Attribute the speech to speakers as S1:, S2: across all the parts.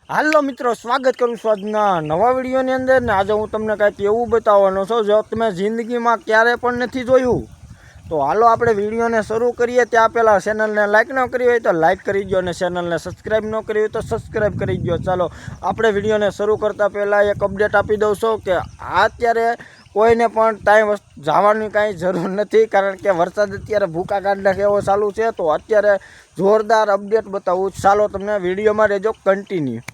S1: હાલો મિત્રો, સ્વાગત કરું છું આજના નવા વિડીયોની અંદર ને આજે હું તમને કાંઈક એવું બતાવવાનો છું જો તમે જિંદગીમાં ક્યારે પણ નથી જોયું. તો હાલો આપણે વિડીયોને શરૂ કરીએ. ત્યાં પહેલાં ચેનલને લાઇક ન કરી હોય તો લાઇક કરી દો અને ચેનલને સબસ્ક્રાઈબ ન કરી હોય તો સબસ્ક્રાઈબ કરી દો. ચાલો આપણે વિડીયોને શરૂ કરતાં પહેલાં એક અપડેટ આપી દઉં છું કે અત્યારે કોઈને પણ ટાઈમ જવાની કાંઈ જરૂર નથી, કારણ કે વરસાદ અત્યારે ભૂકા કાઢ નાખે એવો ચાલુ છે. તો અત્યારે જોરદાર અપડેટ બતાવું. ચાલો તમને વિડીયોમાં રહેજો કન્ટિન્યુ.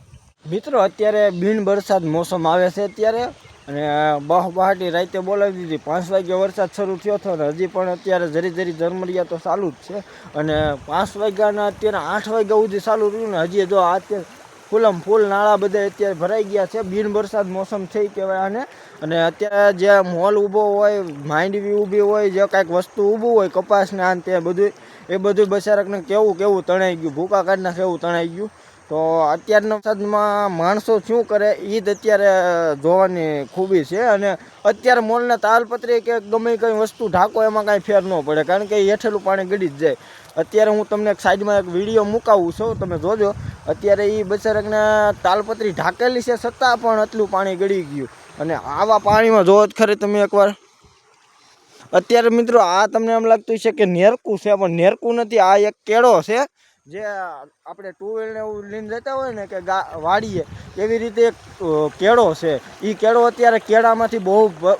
S1: મિત્રો અત્યારે બિન વરસાદ મોસમ આવે છે અત્યારે, અને બહાટી રાતે બોલાવી દીધી. 5 વાગ્યે વરસાદ શરૂ થયો હતો ને હજી પણ અત્યારે જરી જરી ઝરમરિયા તો ચાલુ જ છે. અને 5 વાગ્યાના અત્યારે 8 વાગ્યા સુધી ચાલુ રહ્યું ને હજી જો અત્યારે ફૂલમ ફૂલ નાળા બધા અત્યારે ભરાઈ ગયા છે. બિન વરસાદ મોસમ થઈ કહેવાય આને. અને અત્યારે જે મોલ ઊભો હોય, માંડવી ઊભી હોય, જે કાંઈક વસ્તુ ઊભું હોય કપાસને આને તે બધું એ બધું બચારકને કેવું તણાઈ ગયું, ભૂકા કાઢના કેવું તણાઈ ગયું. તો અત્યારના વરસાદમાં માણસો શું કરે એ જ અત્યારે જોવાની ખૂબી છે. અને અત્યારે મોલના તાલપત્રી કે ગમે કંઈ વસ્તુ ઢાંકો એમાં કાંઈ ફેર ન પડે, કારણ કે હેઠેલું પાણી ગળી જ જાય. અત્યારે હું તમને એક સાઈડમાં એક વિડીયો મુકાવું છું, તમે જોજો. અત્યારે એ બચારકને તાલપત્રી ઢાંકેલી છે છતાં પણ આટલું પાણી ગળી ગયું. અને આવા પાણીમાં જોવો જ ખરી તમે એકવાર. અત્યારે મિત્રો આ તમને એમ લાગતું છે કે નેરકું છે, પણ નેરકું નથી, આ એક કેળો છે. જે આપણે ટુ વ્હીલને એવું લઈને જતા હોય ને કે વાડીએ, એવી રીતે એક કેળો છે. એ કેળો અત્યારે કેળામાંથી બહુ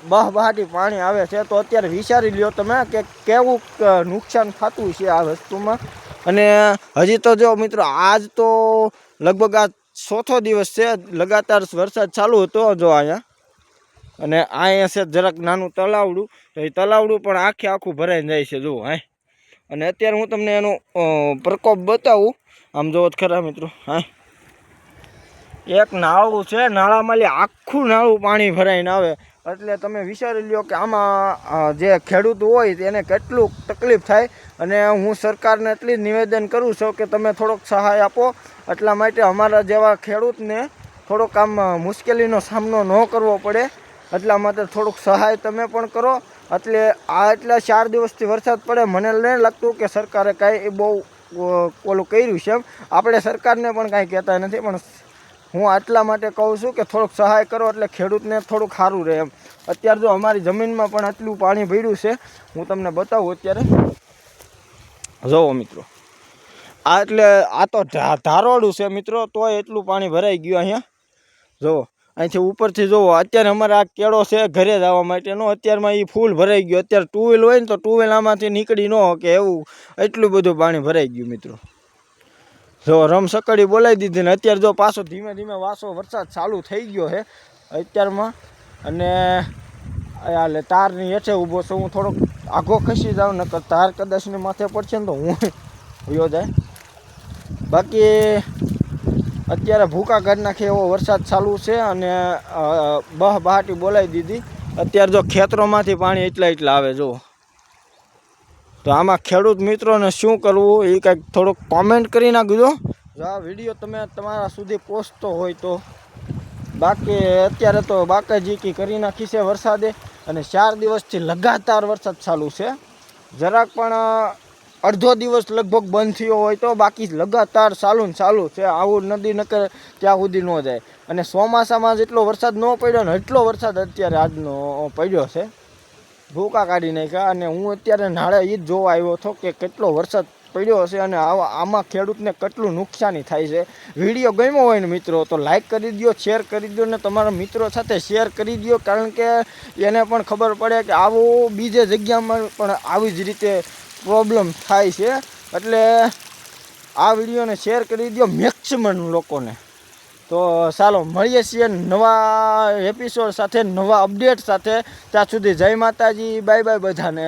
S1: બહાટી પાણી આવે છે. તો અત્યારે વિચારી લ્યો તમે કે કેવું નુકસાન થતું છે આ વસ્તુમાં. અને હજી તો જો મિત્રો આજ તો લગભગ આ 4થો દિવસ છે લગાતાર વરસાદ ચાલુ હતો જો અહીંયા. અને અહીંયા છે જરાક નાનું તલાવડું, તો એ તલાવડું પણ આખું ભરાઈને જાય છે જુઓ. અને અત્યારે હું તમને એનો પ્રકોપ બતાવું. આમ જોવો જ ખરા મિત્રો. એક નાળું છે, નાળામાં આખું નાળું પાણી ભરાઈને આવે. એટલે તમે વિચારી લ્યો કે આમાં જે ખેડૂત હોય તેને કેટલું તકલીફ થાય. અને હું સરકારને એટલી જ નિવેદન કરું છું કે તમે થોડોક સહાય આપો. એટલા માટે અમારા જેવા ખેડૂતને થોડોક આમ મુશ્કેલીનો સામનો ન કરવો પડે, એટલા માટે થોડુંક સહાય તમે પણ કરો. એટલે એટલા 4 દિવસથી વરસાદ પડે, મને નહીં લાગતું કે સરકારે કાંઈ બહુ ઓલું કર્યું છે. એમ આપણે સરકારને પણ કાંઈ કહેતા નથી, પણ હું આટલા માટે કહું છું કે થોડુંક સહાય કરો એટલે ખેડૂતને થોડુંક સારું રહે એમ. અત્યારે જો અમારી જમીનમાં પણ આટલું પાણી ભર્યું છે, હું તમને બતાવું. અત્યારે જુઓ મિત્રો, આ એટલે આ તો ધારોડું છે મિત્રો, તોય એટલું પાણી ભરાઈ ગયું અહીંયા. જુઓ અહીંથી ઉપરથી જુઓ. અત્યારે અમારે આ કેળો છે ઘરે જવા માટેનો, અત્યારમાં એ ફૂલ ભરાઈ ગયું. અત્યારે ટુ વ્હીલ હોય ને તો ટુ વ્હીલ આમાંથી નીકળી ન શકે એવું એટલું બધું પાણી ભરાઈ ગયું મિત્રો. જો રમસકડી બોલાવી દીધી ને અત્યારે જો પાછો ધીમે ધીમે વાસો વરસાદ ચાલુ થઈ ગયો છે અત્યારમાં. અને હાલે તારની હેઠે ઊભો છું હું, થોડોક આઘો ખસી જાઉં, નકર તાર કદાચને માથે પડશે ને તો હું વયો જાય. બાકી અત્યારે ભૂકા કાઢ નાખે એવો વરસાદ ચાલુ છે. અને બહાટી બોલાવી દીધી. અત્યારે જો ખેતરોમાંથી પાણી એટલા આવે જુઓ. તો આમાં ખેડૂત મિત્રોને શું કરવું એ કંઈક થોડુંક કોમેન્ટ કરી નાખજો. જો આ વિડીયો તમે તમારા સુધી પહોંચતો હોય તો. બાકી અત્યારે તો બાકાજીકી કરી નાખી છે વરસાદે. અને 4 દિવસથી લગાતાર વરસાદ ચાલુ છે. જરાક પણ અડધો દિવસ લગભગ બંધ થયો હોય તો, બાકી લગાતાર ચાલુ છે. આવું નદી નકર ત્યાં સુધી ન જાય. અને ચોમાસામાં જેટલો વરસાદ ન પડ્યો ને એટલો વરસાદ અત્યારે આજનો પડ્યો છે, ભૂકા કાઢી નાખ્યા. અને હું અત્યારે નાળે એ જ જોવા આવ્યો હતો કે કેટલો વરસાદ પડ્યો હશે અને આમાં ખેડૂતને કેટલું નુકસાની થાય છે. વિડીયો ગમ્યો હોય ને મિત્રો તો લાઇક કરી દો, શેર કરી દો ને તમારા મિત્રો સાથે શેર કરી દો, કારણ કે એને પણ ખબર પડે કે આવું બીજે જગ્યામાં પણ આવી જ રીતે પ્રોબ્લેમ થાય છે. એટલે આ વિડીયોને શેર કરી દો મેક્સિમમ લોકોને. તો ચાલો મળીએ છીએ નવા એપિસોડ સાથે, નવા અપડેટ સાથે. ત્યાં સુધી જય માતાજી, બાય બાય બધાને.